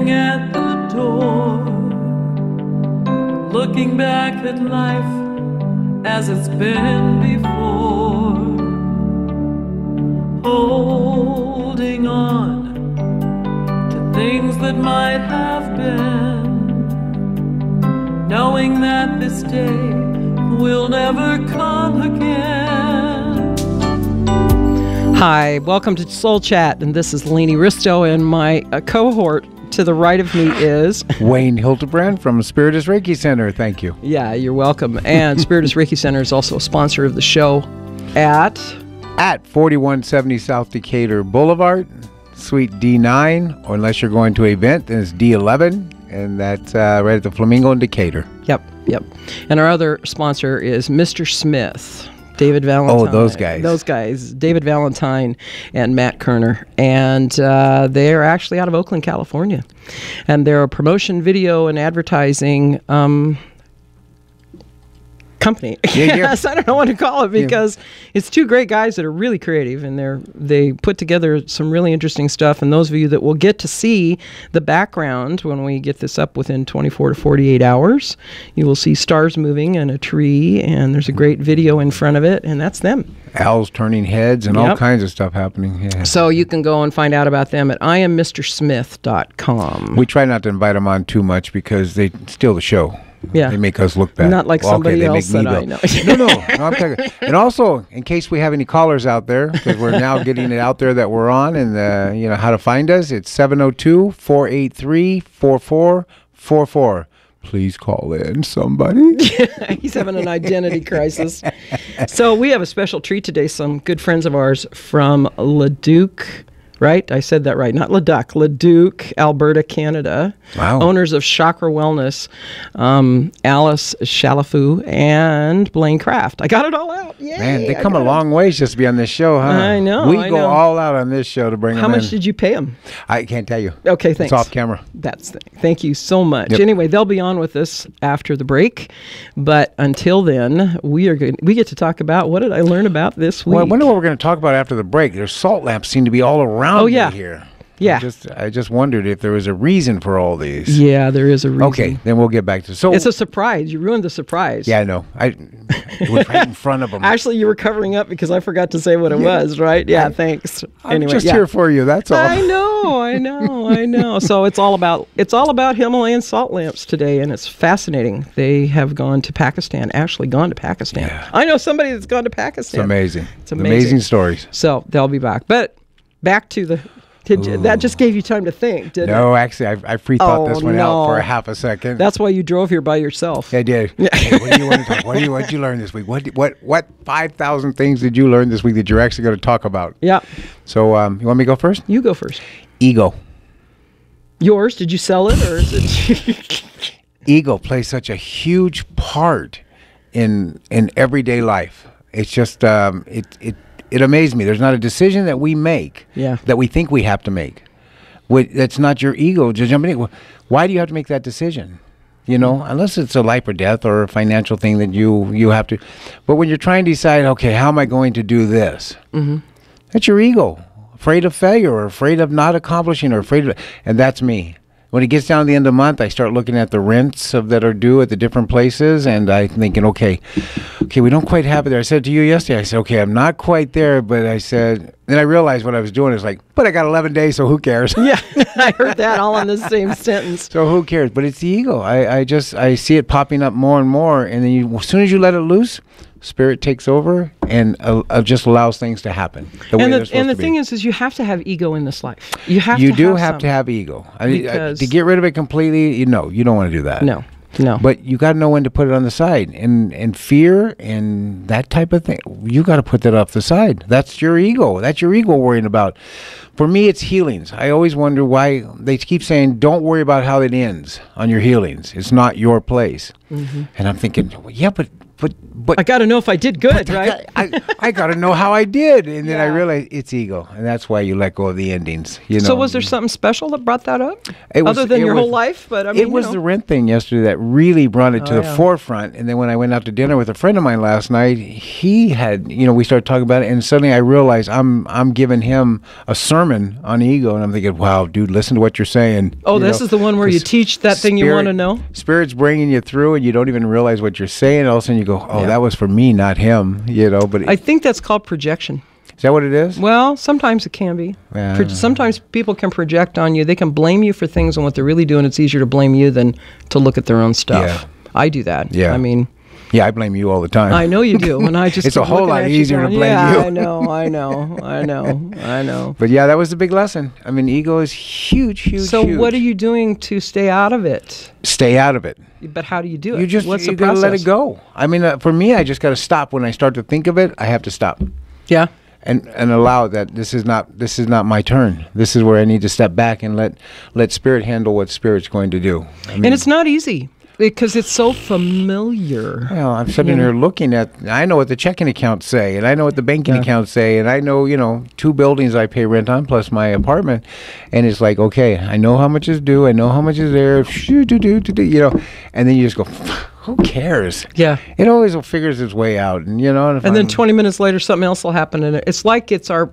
standing at the door, looking back at life as it's been before, holding on to things that might have been, knowing that this day will never come again. Hi, welcome to Soul Chat, and this is Laini, Risto, and my cohort to the right of me is Wayne Hilterbran from Spiritus Reiki Center. Thank you. Yeah, you're welcome. And Spiritus Reiki Center is also a sponsor of the show at 4170 South Decatur Boulevard, Suite D9, or unless you're going to an event, then it's D11, and that's right at the Flamingo in Decatur. Yep. And our other sponsor is Mr. Smith, David Valentine. Oh, those guys. Those guys, David Valentine and Matt Kerner. And they are actually out of Oakland, California. And they're a promotion, video, and advertising company. Yes, I don't know what to call it because it's two great guys that are really creative, and they put together some really interesting stuff. And those of you that will get to see the background when we get this up within 24 to 48 hours, you will see stars moving and a tree, and there's a great video in front of it, and that's them. Owls turning heads and all kinds of stuff happening. Yeah. So you can go and find out about them at IamMrSmith.com. We try not to invite them on too much because they steal the show. Yeah. They make us look bad. Not like somebody else that I know. No, I'm talking. And also, in case we have any callers out there, because we're now getting it out there that we're on, and you know how to find us, it's 702-483-4444. Please call in, somebody. He's having an identity crisis. So we have a special treat today. Some good friends of ours from Leduc, right? I said that right. Not Leduc. Leduc, Alberta, Canada. Wow. Owners of Chacra Wellness, Alice Chalifoux, and Blaine Craft. I got it all out. Yay! Man, they come a long ways just to be on this show, huh? I know. We go all out on this show to bring them in. How much did you pay them? I can't tell you. Okay, thanks. It's off camera. Thank you so much. Yep. Anyway, they'll be on with us after the break. But until then, we get to talk about what did I learn about this week. Well, I wonder what we're going to talk about after the break. There's salt lamps seem to be all around me here. Yeah. I just wondered if there was a reason for all these. Yeah, there is a reason. Okay, then we'll get back to So it's a surprise. You ruined the surprise. Yeah, I know. It was right in front of them. Actually, you were covering up because I forgot to say what it was, right? Yeah, thanks. I'm just here for you. That's all. I know. So it's all about Himalayan salt lamps today, and it's fascinating. They have gone to Pakistan. Actually, gone to Pakistan. Yeah. I know somebody that's gone to Pakistan. It's amazing. It's amazing. Amazing stories. So they'll be back. But back to the. That just gave you time to think, didn't it? No, actually, I free-thought this one out for a half a second. That's why you drove here by yourself. I did. Yeah. Hey, what do you want to talk? What did you learn this week? What 5,000 things did you learn this week that you're actually going to talk about? Yeah. So you want me to go first? You go first. Ego. Yours? Did you sell it, or is it? Ego plays such a huge part in everyday life. It's just it amazed me. There's not a decision that we make that we think we have to make. That's not your ego just jumping in. Why do you have to make that decision? You know, unless it's a life or death or a financial thing that you have to. But when you're trying to decide, okay, how am I going to do this? Mm-hmm. That's your ego. Afraid of failure or afraid of not accomplishing or and that's me. When it gets down to the end of the month, I start looking at the rents that are due at the different places, and I'm thinking, okay, we don't quite have it there. I said to you yesterday, I said, okay, I'm not quite there, but I said, then I realized what I was doing is like, but I got 11 days, so who cares? Yeah, I heard that all in the same sentence. So who cares? But it's the ego. I see it popping up more and more, and then as soon as you let it loose, Spirit takes over and just allows things to happen. And the thing is you have to have ego in this life. You have to have ego. To get rid of it completely, you don't want to do that. No. But you got to know when to put it on the side. And fear and that type of thing, you got to put that off the side. That's your ego. That's your ego worrying about. For me, it's healings. I always wonder why they keep saying, don't worry about how it ends on your healings. It's not your place. Mm-hmm. And I'm thinking, yeah, but but I got to know if I did good, right? I got to know how I did, and then I realized it's ego, and that's why you let go of the endings. You know. So was there something special that brought that up, other than your whole life? But I mean, it was the rent thing yesterday that really brought it to the forefront. And then when I went out to dinner with a friend of mine last night, he had, we started talking about it, and suddenly I realized I'm giving him a sermon on ego, and I'm thinking, wow, dude, listen to what you're saying. Oh, this is the one where you teach that thing you want to know. Spirit's bringing you through, and you don't even realize what you're saying. All of a sudden, you go, oh, that was for me, not him. But I think that's called projection. Is that what it is? Well, sometimes it can be. Sometimes people can project on you. They can blame you for things, and what they're really doing, it's easier to blame you than to look at their own stuff. Yeah. I do that. Yeah. I mean... Yeah, I blame you all the time. I know you do, and I just it's a whole lot easier to blame you. I know. But yeah, that was the big lesson. I mean, ego is huge. So what are you doing to stay out of it? Stay out of it. But how do you do it? You got to let it go. I mean, for me, I just got to stop. When I start to think of it, I have to stop. Yeah. And allow that this is not my turn. This is where I need to step back and let Spirit handle what Spirit's going to do. I mean, and it's not easy. Because it's so familiar. Well, I'm sitting here looking at, I know what the checking accounts say, and I know what the banking accounts say, and I know, 2 buildings I pay rent on plus my apartment, and it's like, okay, I know how much is due, I know how much is there, and then you just go, who cares? Yeah. It always figures its way out, and and then 20 minutes later, something else will happen, and it's like it's our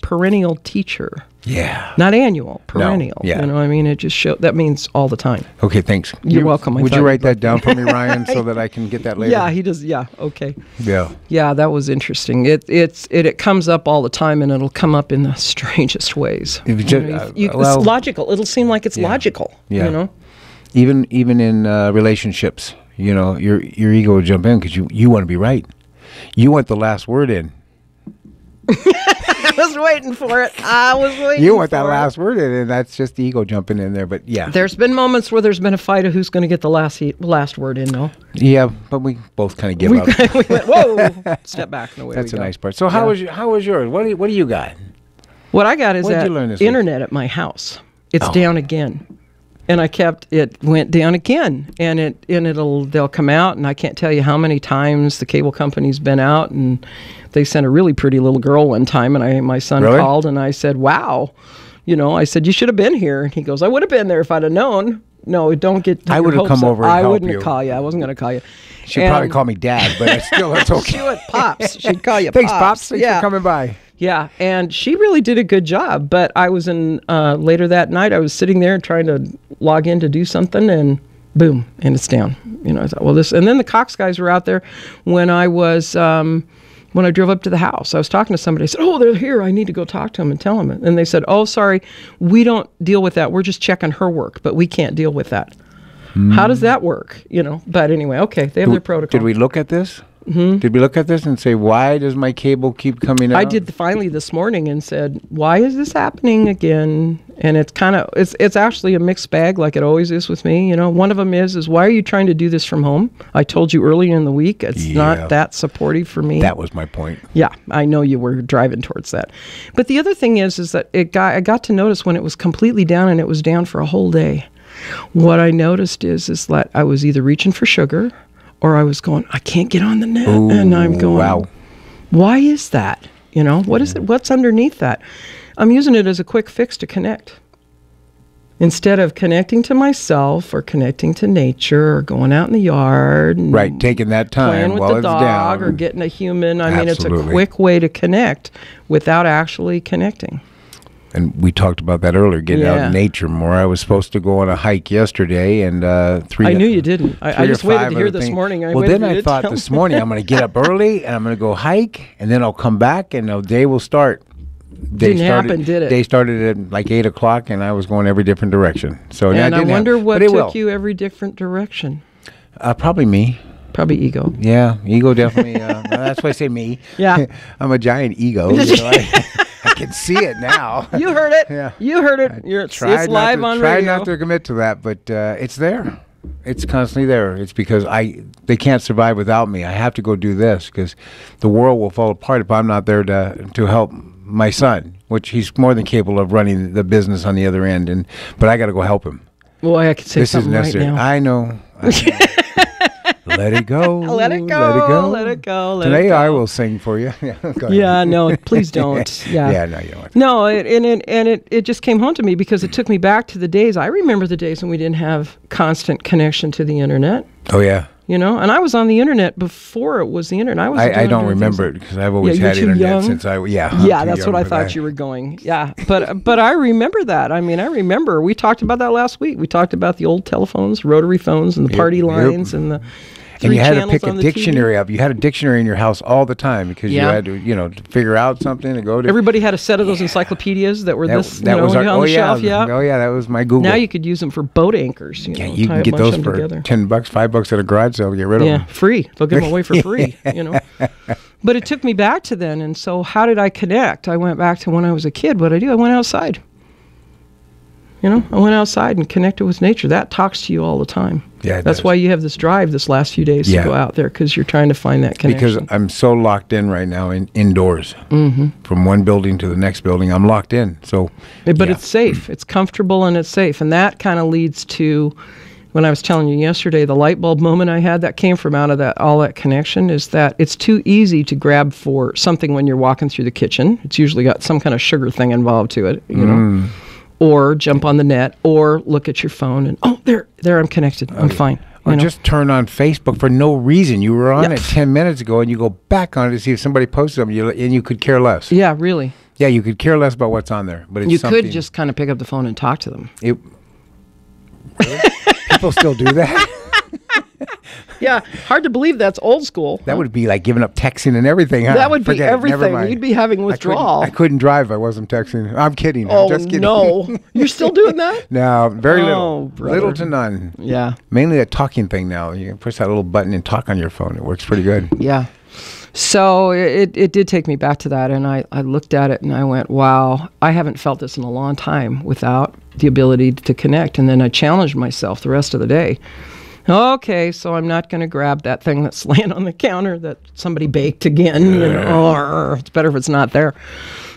perennial teacher. Yeah. Not annual, perennial. No. Yeah. I mean, it just that means all the time. Okay, thanks. You're welcome. Would you write that down for me, Ryan, so that I can get that later? Yeah, he does. Yeah, okay. Yeah. Yeah, that was interesting. It comes up all the time, and it'll come up in the strangest ways. It's logical. It'll seem like it's logical. Yeah. Even in relationships, your ego will jump in because you want to be right. You want the last word in. I was waiting for it. You want that last word in, and that's just the ego jumping in there. But yeah, there's been moments where there's been a fight of who's going to get the last word in. No. Yeah, but we both kind of give up. We went, whoa, step back. No way. That's a nice part. So how was yours? What do you got? What I got is that internet at my house. It's down again. And it went down again, and they'll come out, and I can't tell you how many times the cable company's been out, and they sent a really pretty little girl one time, and my son called, and I said, wow, I said, you should have been here, and he goes, I would have been there if I'd have known. No, don't get. I would have come over and helped you. I wouldn't call you. I wasn't going to call you. She'd probably call me Dad, but it's okay. She would, Pops. She'd call you Thanks, Pops. Thanks for coming by. Yeah, and she really did a good job. But I was later that night, I was sitting there trying to log in to do something, and boom, and it's down. I thought, well, this. And then the Cox guys were out there when I was when I drove up to the house. I was talking to somebody. I said, oh, they're here. I need to go talk to them and tell them. And they said, oh, sorry, we don't deal with that. We're just checking her work, but we can't deal with that. How does that work? But anyway, okay, they have their protocol. Did we look at this? Mm-hmm. Did we look at this and say, why does my cable keep coming out? I did finally this morning and said, why is this happening again? And it's it's actually a mixed bag like it always is with me. One of them is why are you trying to do this from home? I told you earlier in the week, it's not that supportive for me. That was my point. Yeah, I know you were driving towards that. But the other thing is that I got to notice when it was completely down, and it was down for a whole day. What I noticed is that I was either reaching for sugar, or I was going, I can't get on the net. Ooh, and I'm going, wow. Why is that? What is it? What's underneath that? I'm using it as a quick fix to connect. Instead of connecting to myself or connecting to nature or going out in the yard. Right, taking that time playing with while the it's dog down. Or getting a human. I mean, Absolutely. it's a quick way to connect without actually connecting. And we talked about that earlier, getting out in nature more. I was supposed to go on a hike yesterday, and I knew you didn't. I just waited to hear this morning. I thought this morning I'm going to get up early, and I'm going to go hike, and then I'll come back, and the day will start. Didn't happen, did it? They started at like 8 o'clock, and I was going every different direction. So and I wonder what took you every different direction. Probably me. Probably ego. Yeah, ego definitely. That's why I say me. Yeah. I'm a giant ego. I can see it now. You heard it. Yeah. You heard it. It's live on radio. Try not to commit to that, but it's there. It's constantly there. It's because they can't survive without me. I have to go do this because the world will fall apart if I'm not there to help my son, which he's more than capable of running the business on the other end. But I got to go help him. Boy, I could say this something is necessary. Right now. I know. Let it go. Let it go. Let it go. Let it go. Let Today it go. I will sing for you. Yeah, no, please don't. Yeah. Yeah, no, you don't. No, it just came home to me because it took me back to the days. I remember the days when we didn't have constant connection to the internet. Oh, yeah. You know, and I was on the internet before it was the internet. I don't remember it because I've always had internet since Yeah, that's what I thought you were going. Yeah, but I remember that. I mean, I remember we talked about that last week. We talked about the old telephones, rotary phones, and the party lines, and the. And you had to pick a dictionary up. You had a dictionary in your house all the time because you had to, to figure out something to go to. Everybody had a set of those encyclopedias that were on the shelf. Yeah. Oh yeah, that was my Google. Now you could use them for boat anchors. You can get those for $10, $5 at a garage sale. Get rid of them. Yeah, free. They'll give them away for free. But it took me back to then. And so, how did I connect? I went back to when I was a kid. What did I do? I went outside. I went outside and connected with nature. That talks to you all the time. Yeah, that's why you have this drive this last few days to go out there because you're trying to find that connection. Because I'm so locked in right now indoors. From one building to the next building, I'm locked in. So, but it's safe. It's comfortable and it's safe. And that kind of leads to when I was telling you yesterday, the light bulb moment I had that came from out of all that connection is that it's too easy to grab for something when you're walking through the kitchen. It's usually got some kind of sugar thing involved to it, know. Or jump on the net, or look at your phone, and there I'm connected. I'm fine. Or just turn on Facebook for no reason. You were on it 10 minutes ago, and you go back on it to see if somebody posted something, and you could care less. Yeah, really. Yeah, you could care less about what's on there. But you could just kind of pick up the phone and talk to them. Really? People still do that? Yeah, hard to believe that's old school. That would be like giving up texting and everything. Huh? That would be everything. You'd be having withdrawal. I couldn't drive. I wasn't texting. I'm kidding. Oh, I'm just kidding. No. You're still doing that? No, very little. Brother. Little to none. Yeah. Mainly a talking thing now. You can push that little button and talk on your phone. It works pretty good. Yeah. So it did take me back to that, and I looked at it and I went, wow, I haven't felt this in a long time without the ability to connect. And then I challenged myself the rest of the day. Okay, so I'm not going to grab that thing that's laying on the counter that somebody baked again. Or it's better if it's not there.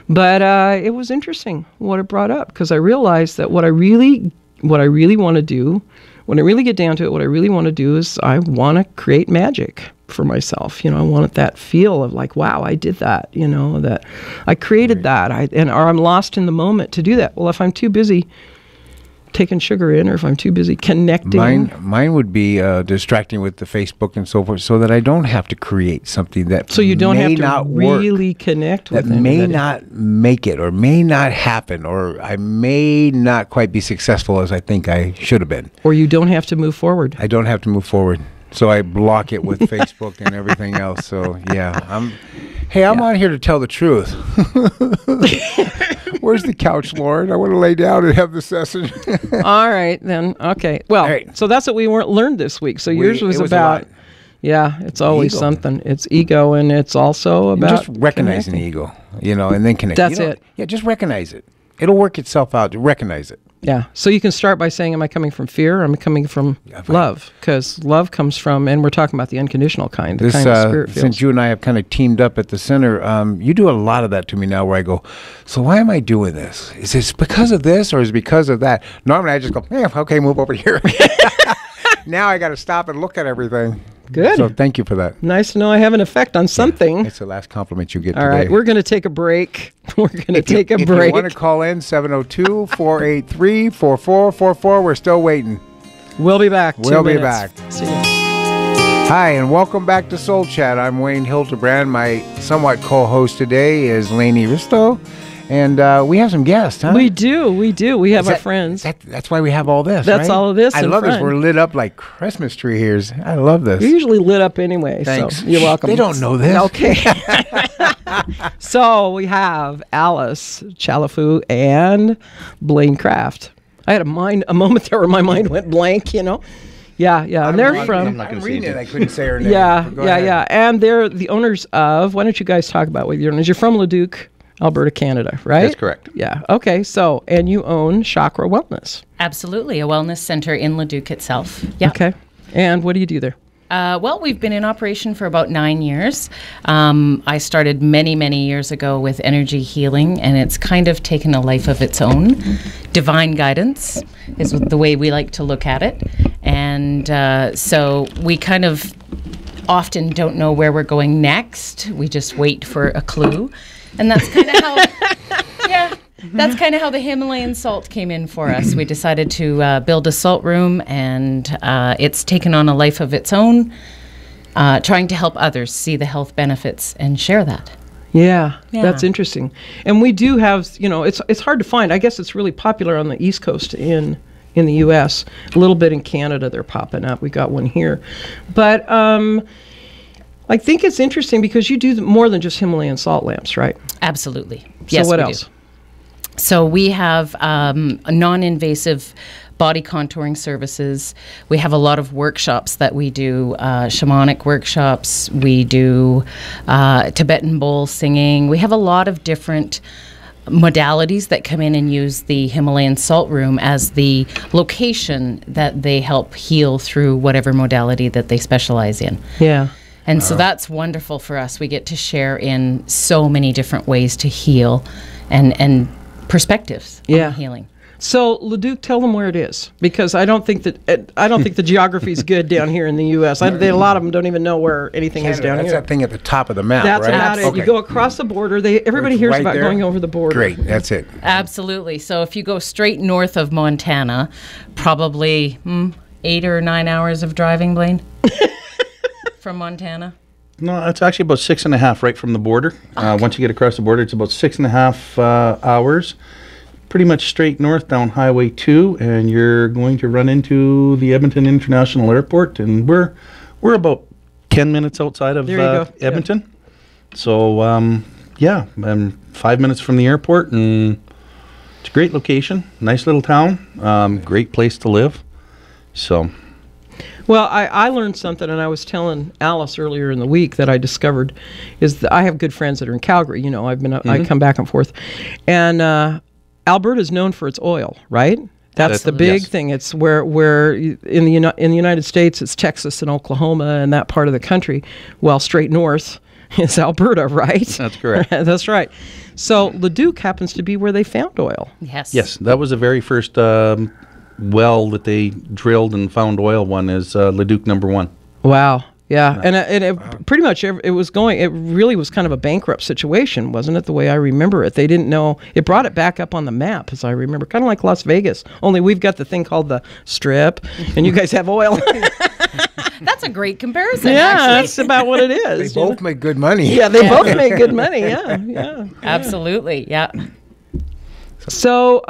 But it was interesting what it brought up because I realized that what I really want to do, when I really get down to it, what I really want to do is I want to create magic for myself. I want that feel of like, wow, I did that. That I created that. Or I'm lost in the moment to do that. Well, if I'm too busy taking sugar in, or if I'm too busy connecting. Mine would be distracting with the Facebook and so forth, so that I don't have to create something that so you don't have to really connect with that may not make it, or may not happen, or I may not quite be successful as I think I should have been. Or you don't have to move forward. I don't have to move forward, so I block it with Facebook and everything else. So yeah, I'm on here to tell the truth. Where's the couch, Lauren? I want to lay down and have the session. All right, then. Okay. Well, so that's what we learned this week. So yours was about, it's always ego. Something. It's ego, and it's also about just recognizing the ego, and then connect. That's it. Yeah, just recognize it. It'll work itself out. Recognize it. Yeah. So you can start by saying, am I coming from fear or am I coming from love? Because love comes from, and we're talking about the unconditional kind, the kind of spirit feels. Since you and I have kind of teamed up at the center, you do a lot of that to me now where I go, so why am I doing this? Is this because of this or is it because of that? Normally I just go, okay, move over here. Now I got to stop and look at everything. Good. So thank you for that. Nice to know I have an effect on something. It's the last compliment you get today. All right, we're going to take a break. If you want to call in, 702-483-4444. We're still waiting. We'll be back. We'll be back. See you. Hi, and welcome back to Soul Chat. I'm Wayne Hilterbran. My somewhat co-host today is Laini Risto. And we have some guests, huh? We do. We have our friends. That's why we have all this, That's right? all of this. I love this. We're lit up like Christmas tree here. I love this. We're usually lit up anyway. Thanks. So you're welcome. They don't know this. Okay. So we have Alice Chalifoux and Blaine Craft. I had a moment there where my mind went blank, Yeah, and they're from. I'm reading it. I couldn't say her name. Yeah. And they're the owners of. Why don't you guys talk about what you're owners? You're from Leduc, Alberta, Canada, right? That's correct. Yeah. Okay. So, and you own Chacra Wellness. Absolutely, a wellness center in Leduc itself. Yeah. Okay. And what do you do there? Well, we've been in operation for about 9 years. I started many, many years ago with energy healing, and it's kind of taken a life of its own. Divine guidance is the way we like to look at it. And so we kind of often don't know where we're going next. We just wait for a clue. And that's kind of how, that's kind of how the Himalayan salt came in for us. We decided to build a salt room, and it's taken on a life of its own, trying to help others see the health benefits and share that. Yeah, that's interesting. And we do have, it's hard to find. I guess it's really popular on the East Coast in the U.S. A little bit in Canada, they're popping up. We got one here. But I think it's interesting because you do more than just Himalayan salt lamps, right? Absolutely. Yes, so what else? So we have non-invasive body contouring services. We have a lot of workshops that we do, shamanic workshops. We do Tibetan bowl singing. We have a lot of different modalities that come in and use the Himalayan salt room as the location that they help heal through whatever modality that they specialize in. Yeah. And so that's wonderful for us. We get to share in so many different ways to heal and perspectives on healing. So, Leduc, tell them where it is, because I don't think that the geography is good down here in the U.S. A lot of them don't even know where anything is down here. That's that thing at the top of the map, that's right? That's about it. You go across the border. Everybody hears about going over the border. Great, that's it. Absolutely. So if you go straight north of Montana, probably 8 or 9 hours of driving, Blaine, from Montana. No, it's actually about 6.5 right from the border. Okay. Once you get across the border, it's about 6.5 hours. Pretty much straight north down Highway 2, and you're going to run into the Edmonton International Airport, and we're about 10 minutes outside of Edmonton. Yeah. So, I'm 5 minutes from the airport, and it's a great location, nice little town, great place to live. So... Well, I learned something, and I was telling Alice earlier in the week that I discovered is that I have good friends that are in Calgary. I come back and forth, and Alberta is known for its oil, right? That's the big thing. It's where in the United States, it's Texas and Oklahoma and that part of the country, while straight north is Alberta, right? That's correct. That's right. So Leduc happens to be where they found oil. Yes. Yes, that was the very first well that they drilled and found oil one is Leduc number 1. Wow. Yeah, and it pretty much it really was kind of a bankrupt situation, wasn't it, the way I remember it? They didn't know. It brought it back up on the map, as I remember, kind of like Las Vegas, only we've got the thing called the Strip, and you guys have oil. That's a great comparison, yeah, actually. That's about what it is. They both make good money. Yeah, they both make good money, yeah. Absolutely, yeah. So,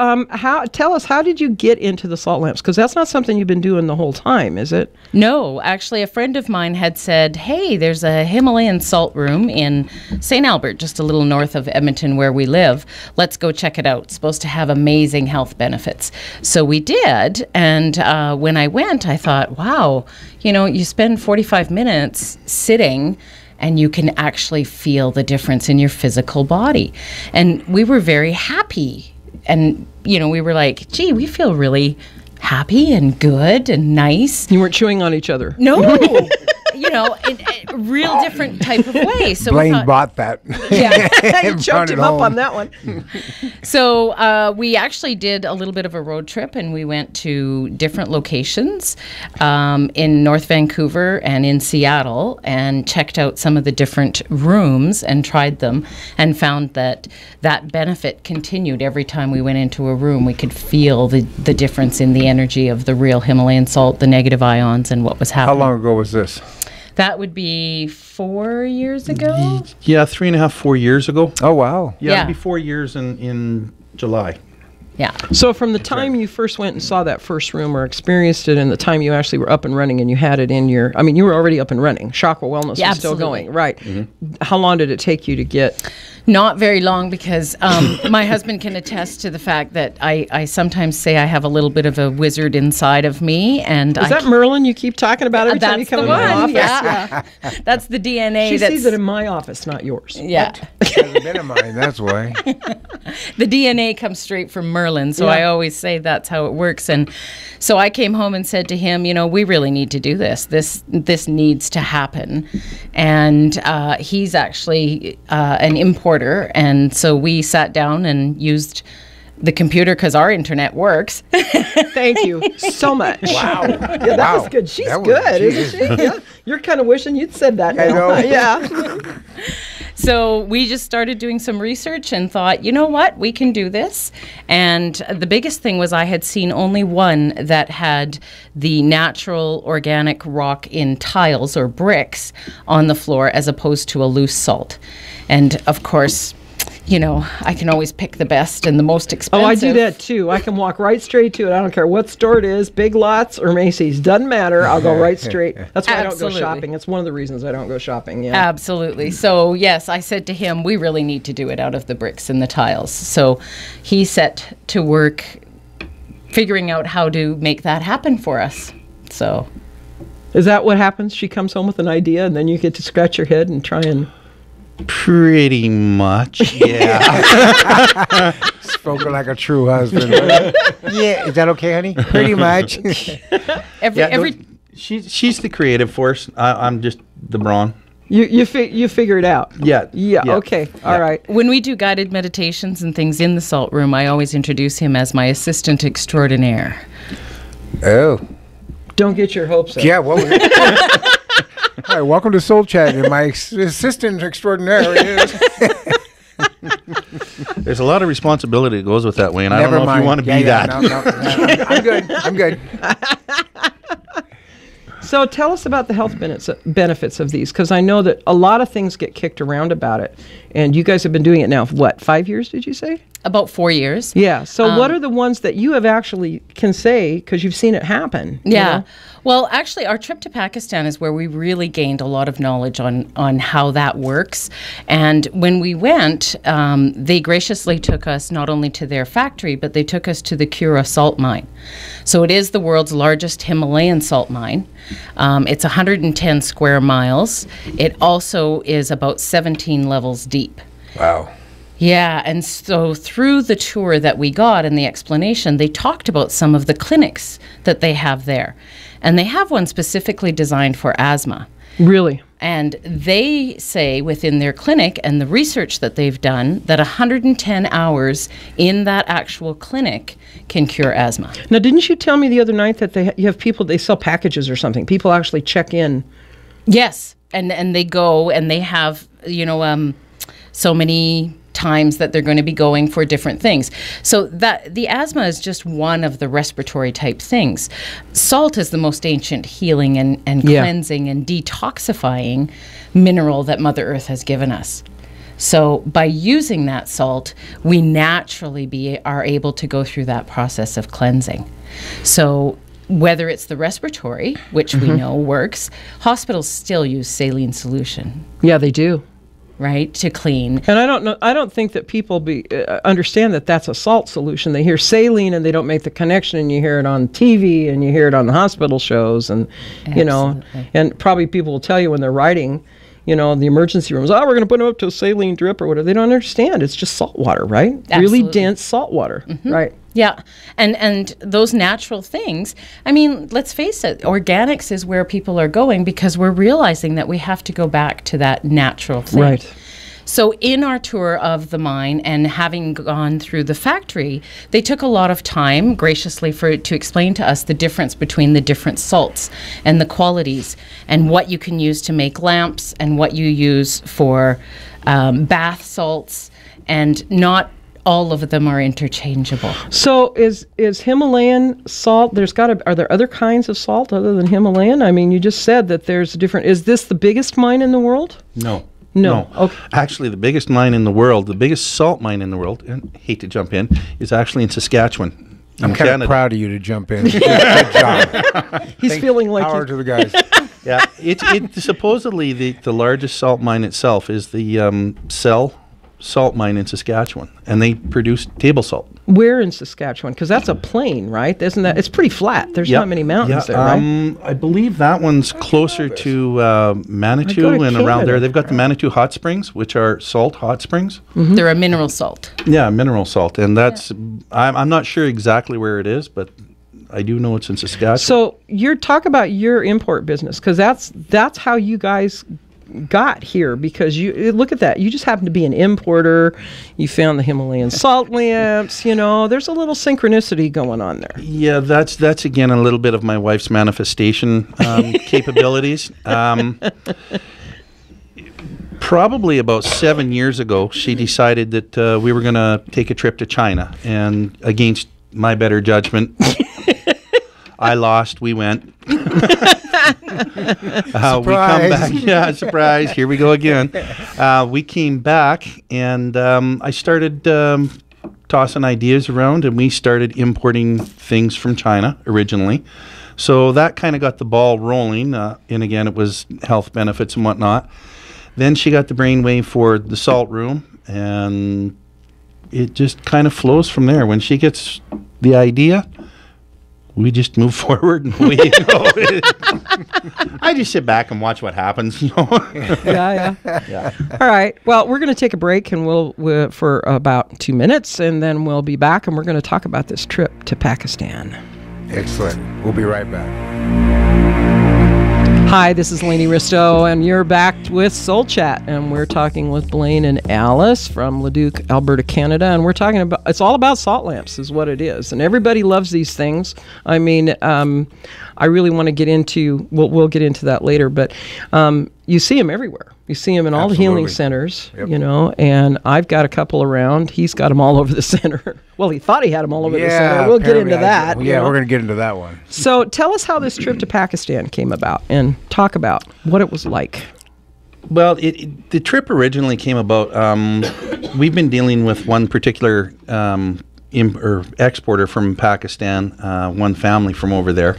tell us, how did you get into the salt lamps? Because that's not something you've been doing the whole time, is it? No, actually, a friend of mine had said, hey, there's a Himalayan salt room in St. Albert, just a little north of Edmonton where we live. Let's go check it out. It's supposed to have amazing health benefits. So we did, and when I went, I thought, wow, you spend 45 minutes sitting, and you can actually feel the difference in your physical body. And we were very happy. And, we were like, gee, we feel really happy and good and nice. You weren't chewing on each other. No. In a real different type of way. So Blaine bought that. Yeah, you choked him up on that one. So we actually did a little bit of a road trip, and we went to different locations in North Vancouver and in Seattle, and checked out some of the different rooms and tried them, and found that benefit continued every time we went into a room. We could feel the difference in the energy of the real Himalayan salt, the negative ions, and what was happening. How long ago was this? That would be 4 years ago. Yeah, 3.5, 4 years ago. Oh, wow. Yeah, it'll be 4 years in July. Yeah. So from the time you first went and saw that first room or experienced it, and the time you actually were up and running and you had it in you were already up and running. Chakra Wellness was still going, right? Mm-hmm. How long did it take you to get? Not very long, because my husband can attest to the fact that I sometimes say I have a little bit of a wizard inside of me. And is that Merlin you keep talking about every time you come in my office? Yeah. That's the DNA. She sees it in my office, not yours. Yeah. It hasn't been in mine, that's why. The DNA comes straight from Merlin, so I always say that's how it works. And so I came home and said to him, we really need to do this. This needs to happen. And he's actually an importer, and so we sat down and used the computer, because our internet works. Thank you so much. Wow. Yeah, that was good. She's good, isn't she? Yeah. You're kind of wishing you'd said that. I know. Yeah. So we just started doing some research and thought, you know what, we can do this. And the biggest thing was I had seen only one that had the natural organic rock in tiles or bricks on the floor as opposed to a loose salt. And of course, you know, I can always pick the best and the most expensive. Oh, I do that too. I can walk right straight to it. I don't care what store it is, Big Lots or Macy's. Doesn't matter. I'll go right straight. That's why I don't go shopping. It's one of the reasons I don't go shopping. Yeah. Absolutely. So, yes, I said to him, we really need to do it out of the bricks and the tiles. So he set to work figuring out how to make that happen for us. So. Is that what happens? She comes home with an idea and then you get to scratch your head and try and... Pretty much, yeah. Spoken like a true husband. Right? Yeah, is that okay, honey? Pretty much. She's the creative force. I'm just the brawn. You figure it out. Yeah. Okay. All right. When we do guided meditations and things in the salt room, I always introduce him as my assistant extraordinaire. Oh. Don't get your hopes up. Yeah. What was it? Hi, welcome to Soul Chat, and my assistant extraordinaire is. There's a lot of responsibility that goes with that, Wayne. I don't know if you want to be that. No, I'm good. So tell us about the health benefits of these, because I know that a lot of things get kicked around about it, and you guys have been doing it now, what, 5 years, did you say? About 4 years. Yeah. So what are the ones that you have actually can say, because you've seen it happen? Yeah. You know? Well, actually, our trip to Pakistan is where we really gained a lot of knowledge on how that works. And when we went, they graciously took us not only to their factory, but they took us to the Chacra salt mine. So it is the world's largest Himalayan salt mine. It's 110 square miles. It also is about 17 levels deep. Wow. Yeah, and so through the tour that we got and the explanation, they talked about some of the clinics that they have there. And they have one specifically designed for asthma. Really? And they say within their clinic and the research that they've done that 110 hours in that actual clinic can cure asthma. Now, didn't you tell me the other night that you have people, they sell packages or something? People actually check in. Yes, and they go and they have, so many times that they're going to be going for different things. So that the asthma is just one of the respiratory type things. Salt is the most ancient healing and cleansing and detoxifying mineral that Mother Earth has given us. So by using that salt, we naturally are able to go through that process of cleansing. So whether it's the respiratory, which we know works, hospitals still use saline solution. Yeah, they do. Right, to clean. And I don't think that people understand that that's a salt solution. They hear saline and they don't make the connection, and you hear it on TV and you hear it on the hospital shows, and and probably people will tell you when they're writing, the emergency rooms, we're going to put them up to a saline drip or whatever. They don't understand. It's just salt water, right? Absolutely. Really dense salt water, right? Yeah, and those natural things, I mean, let's face it, organics is where people are going because we're realizing that we have to go back to that natural thing. Right. So in our tour of the mine and having gone through the factory, they took a lot of time graciously to explain to us the difference between the different salts and the qualities and what you can use to make lamps and what you use for bath salts, and not all of them are interchangeable. So is Himalayan salt, are there other kinds of salt other than Himalayan? I mean, you just said that there's different, is this the biggest mine in the world? No. Okay. Actually, the biggest mine in the world, the biggest salt mine in the world, and I hate to jump in, is actually in Saskatchewan. I'm kind of proud of you to jump in. Good job. He's feeling like power to the guys. Yeah, it's supposedly the largest salt mine itself is the salt mine in Saskatchewan, and they produce table salt. Where in Saskatchewan? Because that's a plain, right? Isn't that? It's pretty flat. There's not many mountains there, right? I believe that one's closer to Manitou and around there. They've got the Manitou hot springs, which are salt hot springs. Mm-hmm. They're a mineral salt. Yeah, mineral salt, and that's I'm not sure exactly where it is, but I do know it's in Saskatchewan. So talk about your import business, because that's how you guys got here, because you look at that. You just happen to be an importer. You found the Himalayan salt lamps. There's a little synchronicity going on there. Yeah, that's again a little bit of my wife's manifestation capabilities. Probably about 7 years ago, she decided that we were going to take a trip to China, and against my better judgment, I lost. We went. We come back. Yeah, surprise. Here we go again. We came back, and I started tossing ideas around, and we started importing things from China originally. So that kind of got the ball rolling. And again, it was health benefits and whatnot. Then she got the brainwave for the salt room, and it just kind of flows from there. When she gets the idea, we just move forward, and I just sit back and watch what happens. Yeah. All right. Well, we're going to take a break, and we'll for about 2 minutes, and then we'll be back, and we're going to talk about this trip to Pakistan. Excellent. We'll be right back. Hi, this is Laini Risto, and you're back with Soul Chat, and we're talking with Blaine and Alice from Leduc, Alberta, Canada, and we're talking about, it's all about salt lamps is what it is, and everybody loves these things. I mean, I really want to get into, we'll get into that later, but you see them everywhere. You see them in all the healing centers, and I've got a couple around. He's got them all over the center. Well, he thought he had them all over the center. We'll get into that. We're going to get into that one. So tell us how this trip to Pakistan came about, and talk about what it was like. Well, the trip originally came about, we've been dealing with one particular exporter from Pakistan, one family from over there,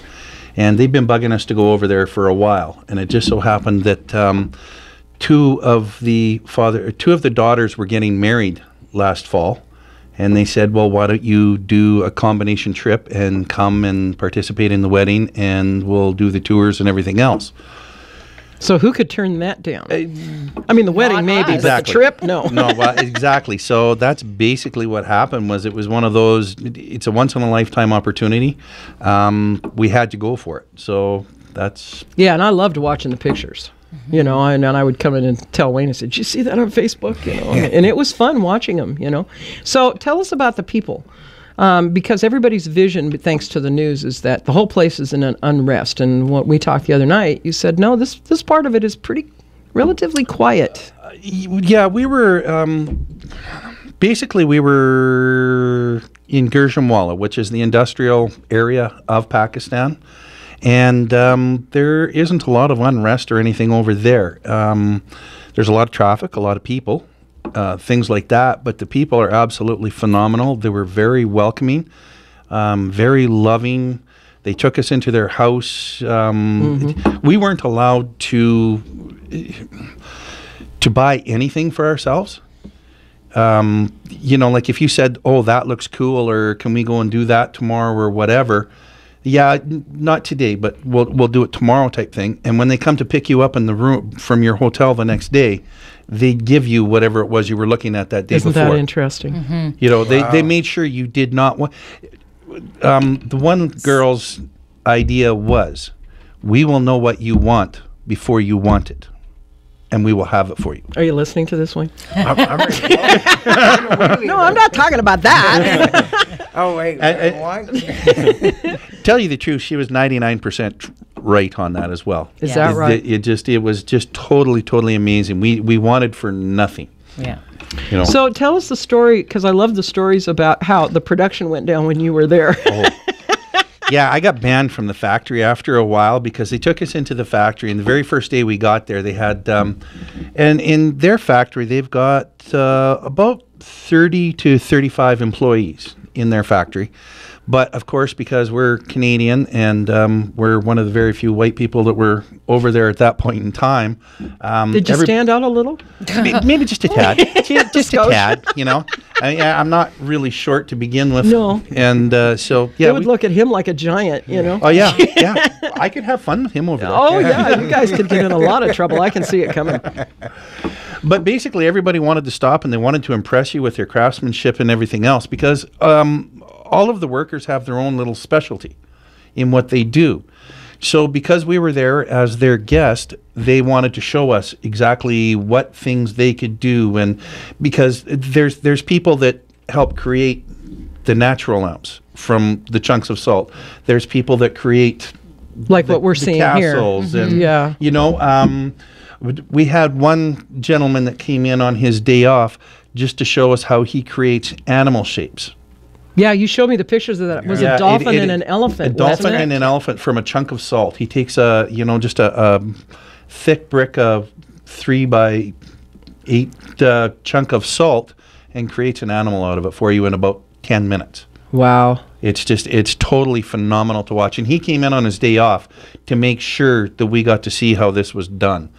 and they've been bugging us to go over there for a while. And it just so happened that two of the daughters were getting married last fall, and they said, well, why don't you do a combination trip and come and participate in the wedding, and we'll do the tours and everything else. So who could turn that down? I mean, the wedding maybe, but the trip, no. No, well, exactly. So that's basically what happened. It was one of those, it's a once-in-a-lifetime opportunity. We had to go for it. So that's... Yeah, and I loved watching the pictures. And I would come in and tell Wayne, I said, did you see that on Facebook? And it was fun watching them, So tell us about the people. Because everybody's vision, thanks to the news, is that the whole place is in an unrest. And what we talked the other night, you said, no, this part of it is relatively quiet. Yeah, we were, basically we were in Gurjamwala, which is the industrial area of Pakistan. And there isn't a lot of unrest or anything over there. There's a lot of traffic, a lot of people. Things like that, but the people are absolutely phenomenal. They were very welcoming, very loving. They took us into their house. We weren't allowed to buy anything for ourselves. Like if you said, oh, that looks cool, or can we go and do that tomorrow or whatever, yeah, not today, but we'll do it tomorrow type thing. And when they come to pick you up in the room from your hotel the next day, they give you whatever it was you were looking at that day before. Isn't that interesting? Mm-hmm. They made sure you did not want... the one girl's idea was, we will know what you want before you want it, and we will have it for you. Are you listening to this one? I'm ready to go. No, I'm not talking about that. Oh, wait. What? Tell you the truth, she was 99% right on that as well. Is that right? It was just totally amazing. We wanted for nothing. Yeah. So tell us the story, because I love the stories about how the production went down when you were there. Yeah, I got banned from the factory after a while because they took us into the factory, and the very first day we got there, they had, and in their factory, they've got about 30 to 35 employees in their factory. But of course, because we're Canadian and we're one of the very few white people that were over there at that point in time. Did you stand out a little? Maybe just a tad. just a tad, I'm not really short to begin with. No. And so, yeah. They would look at him like a giant, Oh, yeah. Yeah. I could have fun with him over there. Oh, yeah. You guys could get in a lot of trouble. I can see it coming. But basically, everybody wanted to stop, and they wanted to impress you with their craftsmanship and everything else, because all of the workers have their own little specialty in what they do. So because we were there as their guest, they wanted to show us exactly what things they could do, and because there's people that help create the natural lamps from the chunks of salt. There's people that create like what we're seeing here. And you know, we had one gentleman that came in on his day off just to show us how he creates animal shapes. Yeah, you showed me the pictures of that. It was a dolphin and an elephant. A dolphin and an elephant from a chunk of salt. He takes just a thick brick of 3 by 8 chunk of salt and creates an animal out of it for you in about 10 minutes. Wow. It's totally phenomenal to watch. And he came in on his day off to make sure that we got to see how this was done.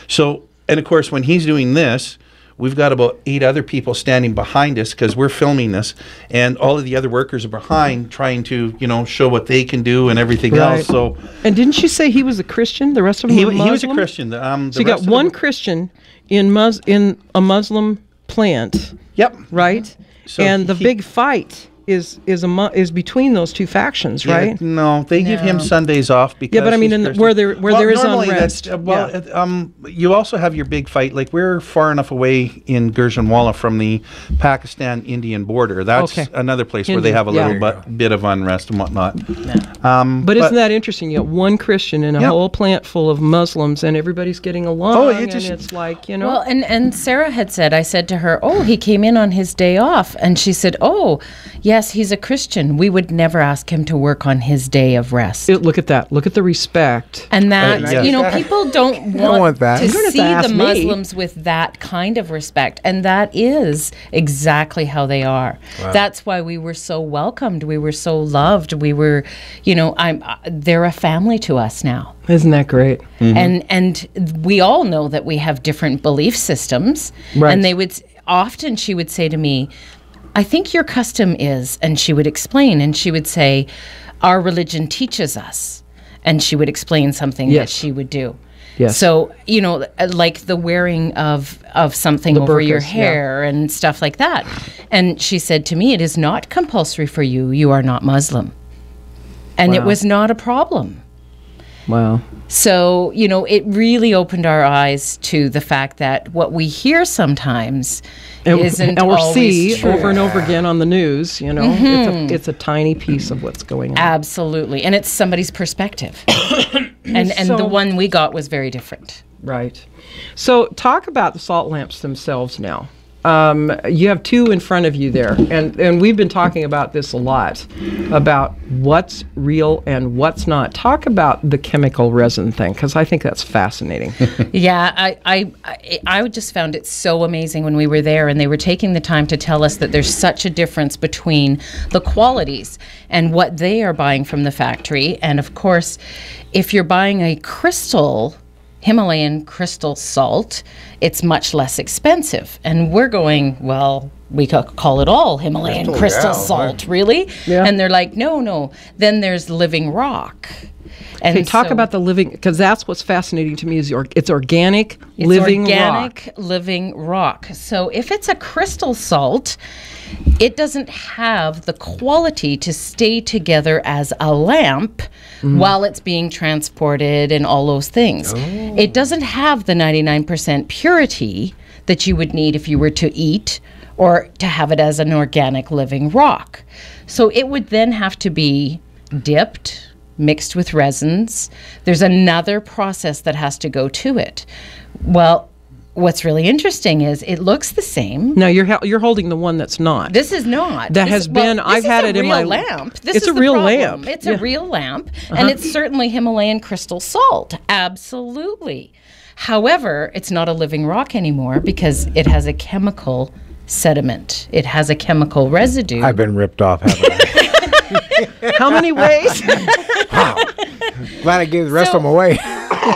So, and of course, when he's doing this, we've got about 8 other people standing behind us because we're filming this, and all of the other workers are behind trying to, show what they can do and everything else. So, and didn't you say he was a Christian? The rest of them were Muslim? He was a Christian. So you got one Christian in a Muslim plant. Yep. Right? So and the big fight is between those two factions, right? No, they give him Sundays off because but I mean, where there is unrest. You also have your big fight. Like we're far enough away in Gurjanwala from the Pakistan-Indian border. That's another place where they have a little bit of unrest and whatnot. But isn't that interesting? You got one Christian in a whole plant full of Muslims, and everybody's getting along. And it's like Well, and Sarah had said, I said to her, "Oh, he came in on his day off," and she said, "Oh, yes, he's a Christian. We would never ask him to work on his day of rest." Look at that. Look at the respect. And that, people don't want that. to see the Muslims with that kind of respect. And that is exactly how they are. Wow. That's why we were so welcomed. We were so loved. We were, they're a family to us now. Isn't that great? Mm-hmm. And we all know that we have different belief systems. Right. And she would say to me, "I think your custom is," and she would explain, and she would say, "Our religion teaches us," and she would explain something that she would do. Yes. So, like the wearing of something over your hair and stuff like that. And she said to me, "It is not compulsory for you. You are not Muslim." And it was not a problem. Wow. So, it really opened our eyes to the fact that what we hear sometimes isn't always see true. Over and over again on the news, it's a tiny piece of what's going on. Absolutely. And it's somebody's perspective. and the one we got was very different. Right. So talk about the salt lamps themselves now. You have 2 in front of you there, and we've been talking about this a lot, about what's real and what's not. Talk about the chemical resin thing, because I think that's fascinating. Yeah, I just found it so amazing when we were there, and they were taking the time to tell us that there's such a difference between the qualities and what they are buying from the factory. And of course, if you're buying a Himalayan crystal salt, it's much less expensive. And we're going, well, we could call it all Himalayan crystal salt, really? Yeah. And they're like, no. Then there's living rock. And talk about the living, because that's what's fascinating to me is it's organic living rock. So if it's a crystal salt, it doesn't have the quality to stay together as a lamp while it's being transported and all those things. Oh. It doesn't have the 99% purity that you would need if you were to eat or to have it as an organic living rock. So it would then have to be dipped, mixed with resins. There's another process that has to go to it. Well, what's really interesting is it looks the same. No, you're holding the one that's not. This is not. I've had it in my lamp. It's a real lamp. It's a real lamp, and it's certainly Himalayan crystal salt. Absolutely. However, it's not a living rock anymore because it has a chemical sediment. It has a chemical residue. I've been ripped off, haven't I? How many ways? Wow. Glad I gave the rest of them away.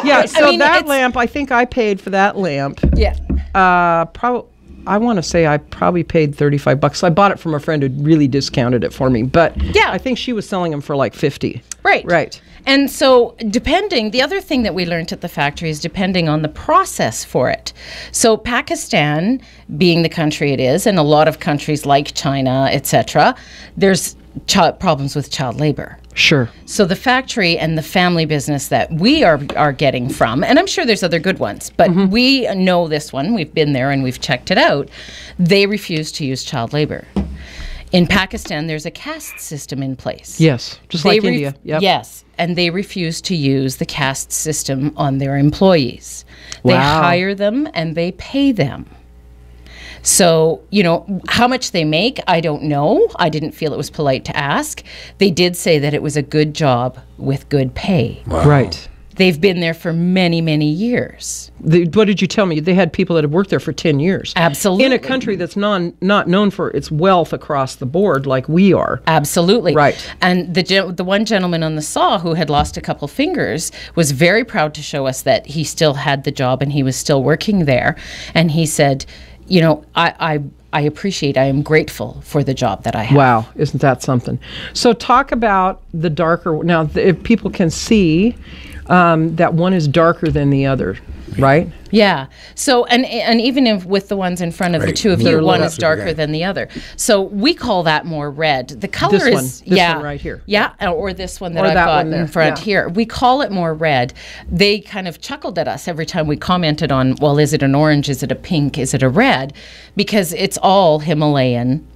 Yeah, so that lamp, I think I paid for that lamp. Yeah. I want to say I probably paid $35. I bought it from a friend who really discounted it for me, but I think she was selling them for like $50. Right. And so the other thing that we learned at the factory is depending on the process for it. So Pakistan, being the country it is, and a lot of countries like China, etc., there's problems with child labor. Sure. So the factory and the family business that we are getting from, and I'm sure there's other good ones, but we know this one. We've been there and we've checked it out. They refuse to use child labor. In Pakistan, there's a caste system in place. Yes, just like India. Yep. Yes, and they refuse to use the caste system on their employees. Wow. They hire them and they pay them. So, you know, how much they make, I don't know. I didn't feel it was polite to ask. They did say that it was a good job with good pay. Wow. Right. They've been there for many, many years. What did you tell me? They had people that have worked there for 10 years. Absolutely. In a country that's not known for its wealth across the board like we are. Absolutely. Right. And the one gentleman on the saw who had lost a couple fingers was very proud to show us that he still had the job and he was still working there. And he said, you know, I am grateful for the job that I have. Wow, isn't that something? So talk about the darker, now if people can see that one is darker than the other, right? Yeah. So, and even with the ones in front of the two of you, one is darker than the other. So we call that more red. The color this one right here. Yeah, or this one that I've got in front here. We call it more red. They kind of chuckled at us every time we commented on, well, is it an orange? Is it a pink? Is it a red? Because it's all Himalayan.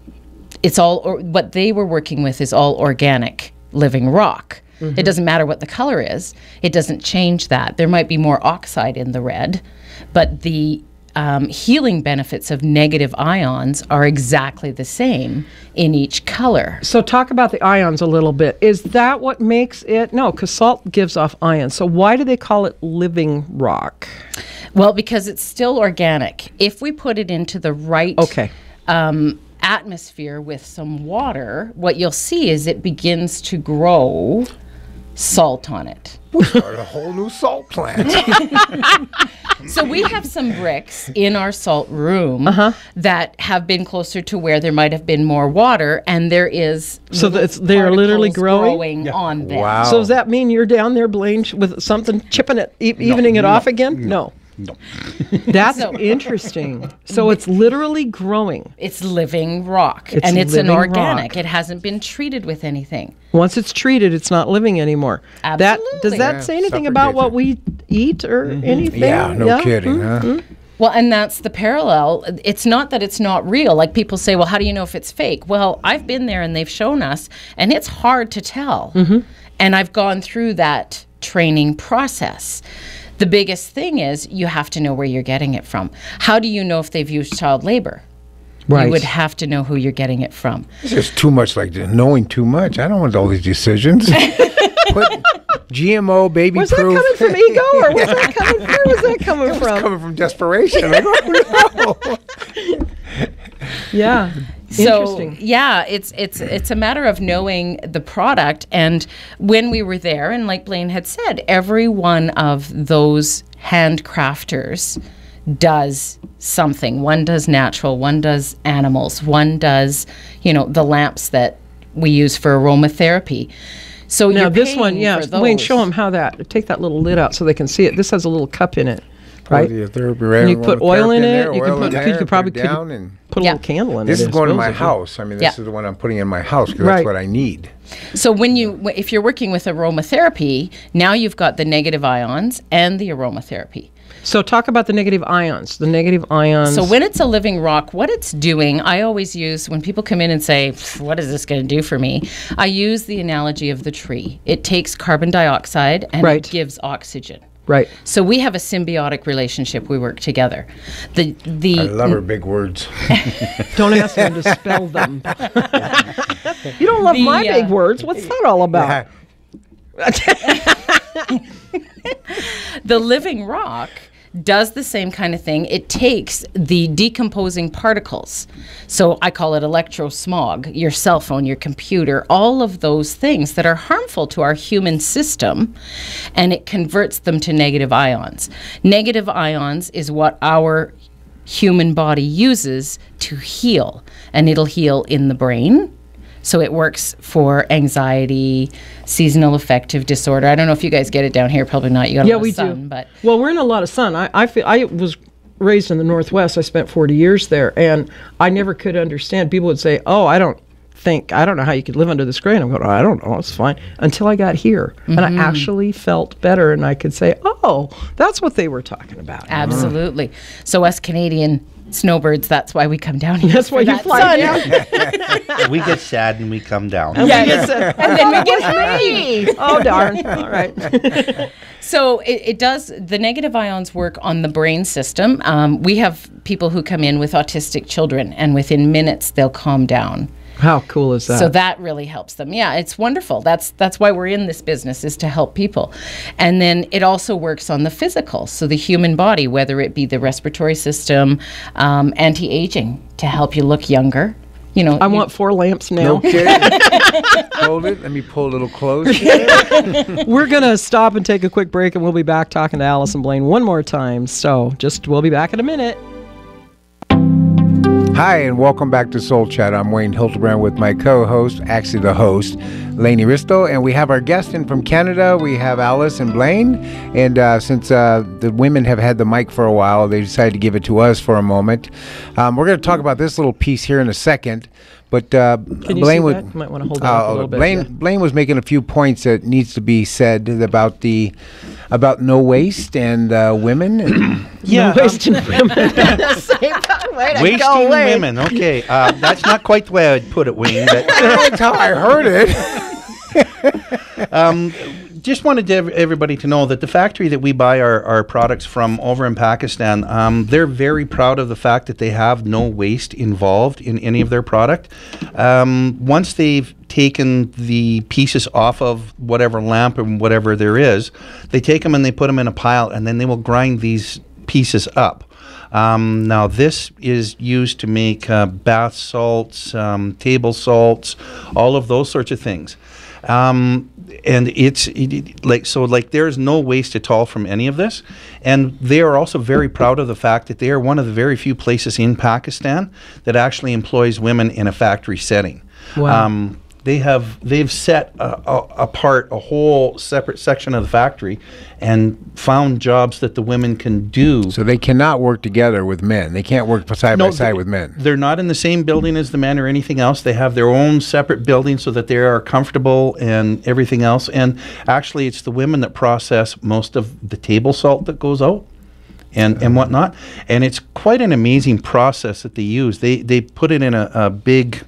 It's all, what they were working with is all organic living rock. Mm-hmm. It doesn't matter what the color is. It doesn't change that. There might be more oxide in the red, but the healing benefits of negative ions are exactly the same in each color. So talk about the ions a little bit. Is that what makes it? No, because salt gives off ions. So why do they call it living rock? Well, because it's still organic. If we put it into the right atmosphere with some water, what you'll see is it begins to grow salt on it. We'll start a whole new salt plant. So we have some bricks in our salt room that have been closer to where there might have been more water, and there is they are literally growing on them. Wow. So does that mean you're down there, Blaine, with something chipping it, evening it off again? No. That's interesting. So it's literally growing. It's living rock. And it's an organic. Rock. It hasn't been treated with anything. Once it's treated, it's not living anymore. Absolutely. Does that say anything about what we eat or anything? Yeah, no kidding, huh? Well, and that's the parallel. It's not that it's not real. Like people say, well, how do you know if it's fake? Well, I've been there and they've shown us, and it's hard to tell. And I've gone through that training process. The biggest thing is you have to know where you're getting it from. How do you know if they've used child labor? Right. You would have to know who you're getting it from. It's just too much, like knowing too much. I don't want all these decisions. Put GMO, baby proof. Was that coming from ego, or was that coming? Where was that coming it from? Was coming from desperation. Like, oh, no. Yeah. So yeah, it's a matter of knowing the product. And when we were there, and like Blaine had said, every one of those handcrafters does something. One does natural, one does animals, one does, the lamps that we use for aromatherapy. So now this one, Wayne, show them how take that little lid out so they can see it. This has a little cup in it. Right, and you put oil in it. You could probably put a little candle in it. This is going to my house. I mean, this is the one I'm putting in my house because that's what I need. So if you're working with aromatherapy, now you've got the negative ions and the aromatherapy. So talk about the negative ions. The negative ions. So when it's a living rock, what it's doing, I always use, when people come in and say, what is this going to do for me? I use the analogy of the tree. It takes carbon dioxide and it gives oxygen. Right. So we have a symbiotic relationship. We work together. I love her big words. Don't ask them to spell them. You don't love my big words. What's that all about? The living rock does the same kind of thing. It takes the decomposing particles. So I call it electrosmog, your cell phone, your computer, all of those things that are harmful to our human system, and it converts them to negative ions. Negative ions is what our human body uses to heal, and it'll heal in the brain. So it works for anxiety, seasonal affective disorder. I don't know if you guys get it down here. Probably not. You got a lot of sun. But well, we're in a lot of sun. I was raised in the Northwest. I spent 40 years there, and I never could understand. People would say, "Oh, I don't think, I don't know how you could live under this gray. And I'm going, I don't know, it's fine. Until I got here. And I actually felt better. And I could say, oh, that's what they were talking about. Absolutely. So us Canadian snowbirds, that's why we come down here. That's why you fly down. We get sad and we come down. And then we get happy. Oh, darn. All right. So it does, the negative ions work on the brain system. We have people who come in with autistic children, and within minutes they'll calm down. How cool is that? So that really helps them. Yeah, it's wonderful. That's why we're in this business, is to help people. And then it also works on the physical, so the human body, whether it be the respiratory system, anti-aging, to help you look younger. You know, I want 4 lamps now. No kidding. Hold it. Let me pull a little closer. We're going to stop and take a quick break, and we'll be back talking to Alice and Blaine one more time. So we'll be back in a minute. Hi, and welcome back to Soul Chat. I'm Wayne Hilterbran with my co-host, actually the host, Laini Risto, and we have our guest in from Canada. We have Alice and Blaine, and since the women have had the mic for a while, they decided to give it to us for a moment. We're going to talk about this little piece here in a second, but Can you Blaine see that? You might want to hold that up a little bit. Blaine was making a few points that needs to be said about no waste and women. And No waste in women. Wasting women. Okay, that's not quite the way I'd put it, Wayne. But that's how I heard it. Just wanted everybody to know that the factory that we buy our products from over in Pakistan, they're very proud of the fact that they have no waste involved in any of their product. Once they've taken the pieces off of whatever lamp or whatever there is, they take them and they put them in a pile, and then they will grind these pieces up. Now this is used to make bath salts, table salts, all of those sorts of things. And there's no waste at all from any of this. And they are also very proud of the fact that they are one of the very few places in Pakistan that actually employs women in a factory setting. Wow. They've set apart a whole separate section of the factory and found jobs that the women can do. So they cannot work together with men. They can't work side by side with men. They're not in the same building as the men or anything else. They have their own separate building so that they are comfortable and everything else. And actually, it's the women that process most of the table salt that goes out and whatnot. And it's quite an amazing process that they use. They put it in a big...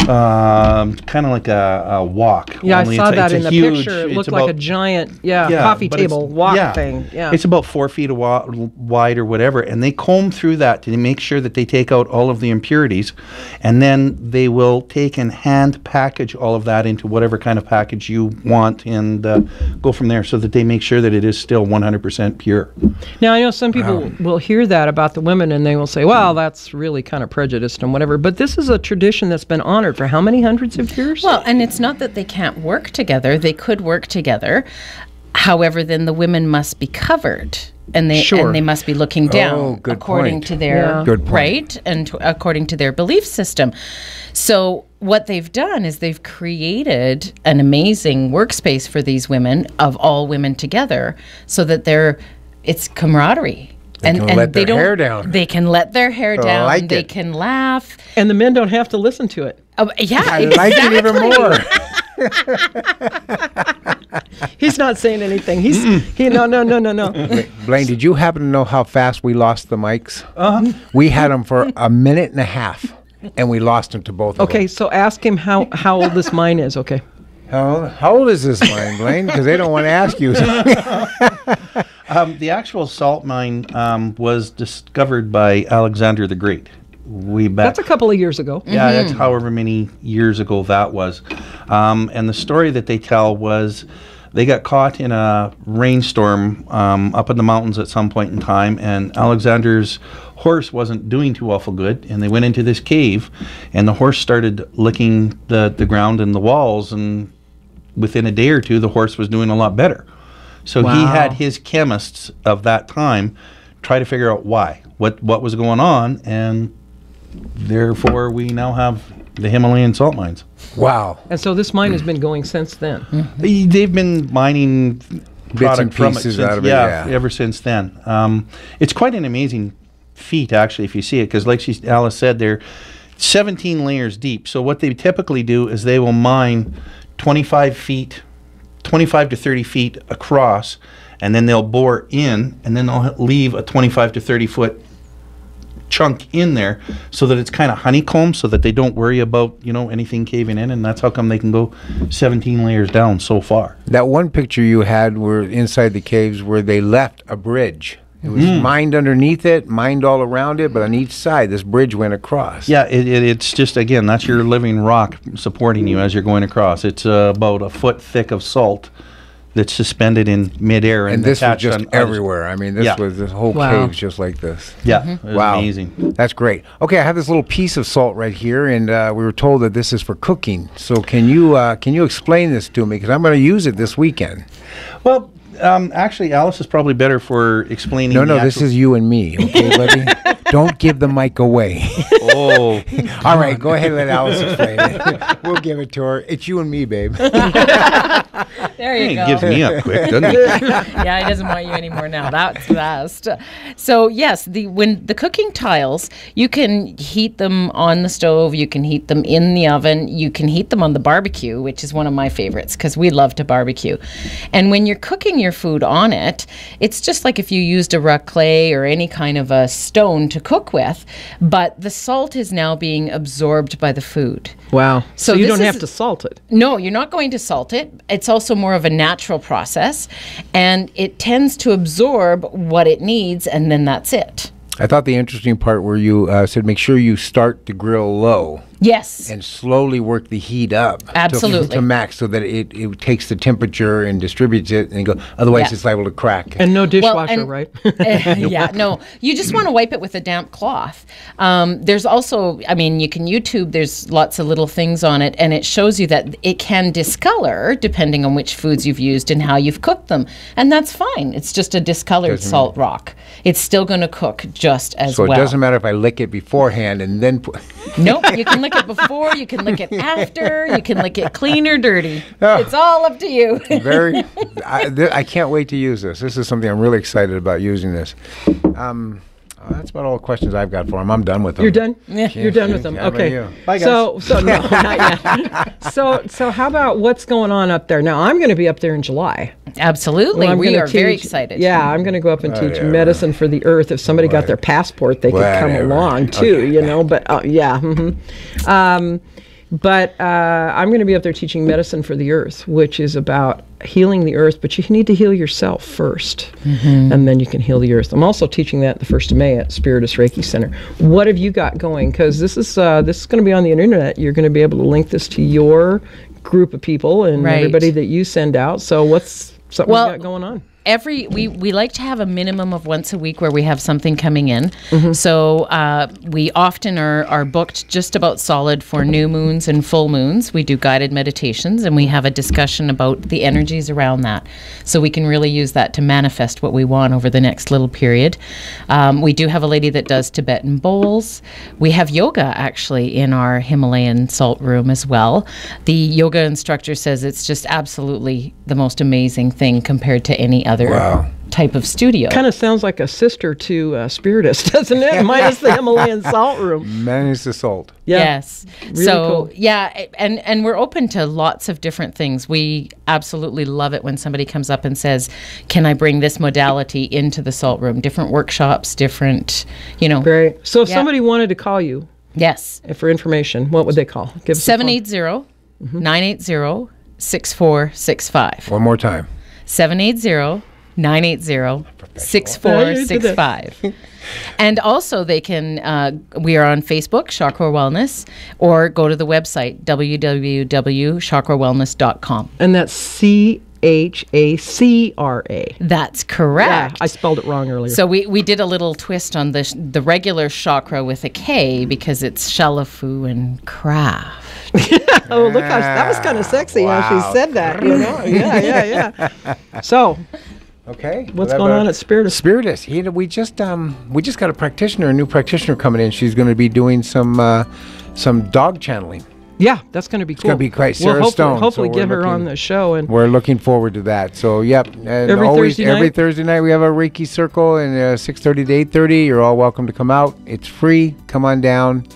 kind of like a wok. Yeah, I saw that in the picture. It looked like a giant, coffee table wok thing. Yeah, it's about 4 feet wide or whatever, and they comb through that to make sure that they take out all of the impurities, and then they will take and hand package all of that into whatever kind of package you want, and go from there, so that they make sure that it is still 100% pure. Now, I know some people will hear that about the women, and they will say, well, that's really kind of prejudiced and whatever, but this is a tradition that's been honored for how many hundreds of years? Well, and it's not that they can't work together. They could work together. However, then the women must be covered, and they must be looking down according to their right and according to their belief system. So what they've done is they've created an amazing workspace for these women, of all women together, so that it's camaraderie. They can let their hair down. They can let their hair down. They can laugh. And the men don't have to listen to it. Yeah, I like it even more. He's not saying anything. No. Blaine, did you happen to know how fast we lost the mics? We had them for a minute and a half, and we lost them to both of them. Okay, so ask him how old this mine is, okay? How old is this mine, Blaine? Because they don't want to ask you. The actual salt mine was discovered by Alexander the Great. That's a couple of years ago. Yeah, that's however many years ago that was. And the story that they tell was they got caught in a rainstorm up in the mountains at some point in time, and Alexander's horse wasn't doing too awful good, and they went into this cave, and the horse started licking the ground and the walls, and within a day or two, the horse was doing a lot better. So he had his chemists of that time try to figure out what was going on, and therefore we now have the Himalayan salt mines. Wow. And so this mine has been going since then. They've been mining bits and pieces out of it, ever since then. It's quite an amazing feat, actually, if you see it, because like Alice said, 17 layers deep. So what they typically do is they will mine 25 to 30 feet across, and then they'll bore in, and then they'll leave a 25 to 30 foot chunk in there so that it's kind of honeycomb, so that they don't worry about, you know, anything caving in, and that's how come they can go 17 layers down so far. That one picture you had were inside the caves where they left a bridge. It was mined underneath it, mined all around it, but on each side, this bridge went across. Yeah, it's just, again, that's your living rock supporting you as you're going across. It's about a foot thick of salt that's suspended in midair. And this was just everywhere. I mean, this whole cave just like this. Yeah, it was amazing. That's great. Okay, I have this little piece of salt right here, and we were told that this is for cooking. So can you explain this to me? Because I'm going to use it this weekend. Well, actually, Alice is probably better for explaining. No, this is you and me, okay, buddy? Don't give the mic away. Oh. All right, go ahead and let Alice explain it. We'll give it to her. It's you and me, babe. There you go. He gives me up quick, doesn't he? Yeah, he doesn't want you anymore now. That's fast. So yes, when the cooking tiles, you can heat them on the stove, you can heat them in the oven, you can heat them on the barbecue, which is one of my favorites because we love to barbecue. And when you're cooking your food on it, it's just like if you used a raclette or any kind of a stone to cook with, but the salt is now being absorbed by the food. Wow. So you don't have to salt it. No, you're not going to salt it. It's also more of a natural process, and it tends to absorb what it needs, and then that's it. I thought the interesting part where you said make sure you start the grill low. Yes. And slowly work the heat up. Absolutely. To max so that it takes the temperature and distributes it and go. Otherwise, it's liable to crack. And no dishwasher, right? Yeah, no. You just want to wipe it with a damp cloth. There's also, I mean, you can YouTube, there's lots of little things on it, and it shows you that it can discolor depending on which foods you've used and how you've cooked them. And that's fine. It's just a discolored salt rock. It's still going to cook just as well. So it doesn't matter if I lick it beforehand and then put... Nope, you can lick it before, you can lick it after, you can lick it clean or dirty. It's all up to you. I can't wait to use this. This is something I'm really excited about using this. That's about all the questions I've got for him. I'm done with them. You're done? Yeah, you're done with them. Okay. Bye, guys. So no, not yet. So how about what's going on up there? Now, I'm going to be up there in July. Absolutely. Well, we are very excited. Yeah, I'm going to go up and teach medicine for the earth. If somebody got their passport, they could come along too, you know. But yeah. But I'm going to be up there teaching medicine for the earth, which is about healing the earth, but you need to heal yourself first, and then you can heal the earth. I'm also teaching that the 1st of May at Spiritus Reiki Center. What have you got going? Because this is going to be on the internet. You're going to be able to link this to your group of people and everybody that you send out. So what's something you got going on? We like to have a minimum of once a week where we have something coming in. So we often are booked just about solid for new moons and full moons. We do guided meditations, and we have a discussion about the energies around that. So we can really use that to manifest what we want over the next little period. We do have a lady that does Tibetan bowls. We have yoga actually in our Himalayan salt room as well. The yoga instructor says it's just absolutely the most amazing thing compared to any other type of studio. Kind of sounds like a sister to Spiritus, doesn't it? Minus the Himalayan salt room. Minus the salt. Yeah. Yes. Really cool. Yeah, and we're open to lots of different things. We absolutely love it when somebody comes up and says, "Can I bring this modality into the salt room?" Different workshops, different, Great. So if somebody wanted to call you, yes, for information, what would they call? Give us 780-980-6465. One more time. 780-980-6465. And also they can, we are on Facebook, Chakra Wellness, or go to the website, www.chakrawellness.com. And that's Chacra. That's correct. Yeah, I spelled it wrong earlier. So we did a little twist on the regular chakra with a K because it's Chalifoux and craft. Oh, look how that was kind of sexy how she said that. Yeah. So, okay, what's going on at Spiritus? Spiritus. We just got a new practitioner coming in. She's going to be doing some dog channeling. Yeah, that's going to be cool. It's going to be quite Sarah Stone. Hopefully get her on the show. And we're looking forward to that. So, yep. And every Thursday night we have a Reiki circle, and 6:30 to 8:30. You're all welcome to come out. It's free. Come on down.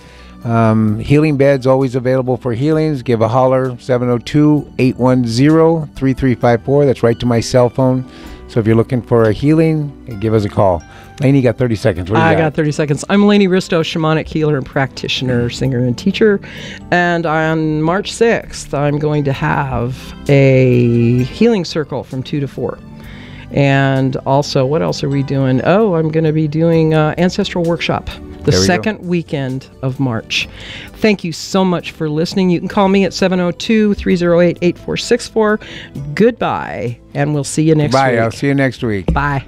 Healing beds always available for healings. Give a holler, 702-810-3354. That's right to my cell phone. So if you're looking for a healing, give us a call. Laini, got 30 seconds. What do you got? I got 30 seconds. I'm Laini Risto, shamanic healer and practitioner, singer and teacher. And on March 6th, I'm going to have a healing circle from 2 to 4. And also, what else are we doing? Oh, I'm going to be doing ancestral workshop the second weekend of March. Thank you so much for listening. You can call me at 702-308-8464. Goodbye, and we'll see you next week. Bye. I'll see you next week. Bye.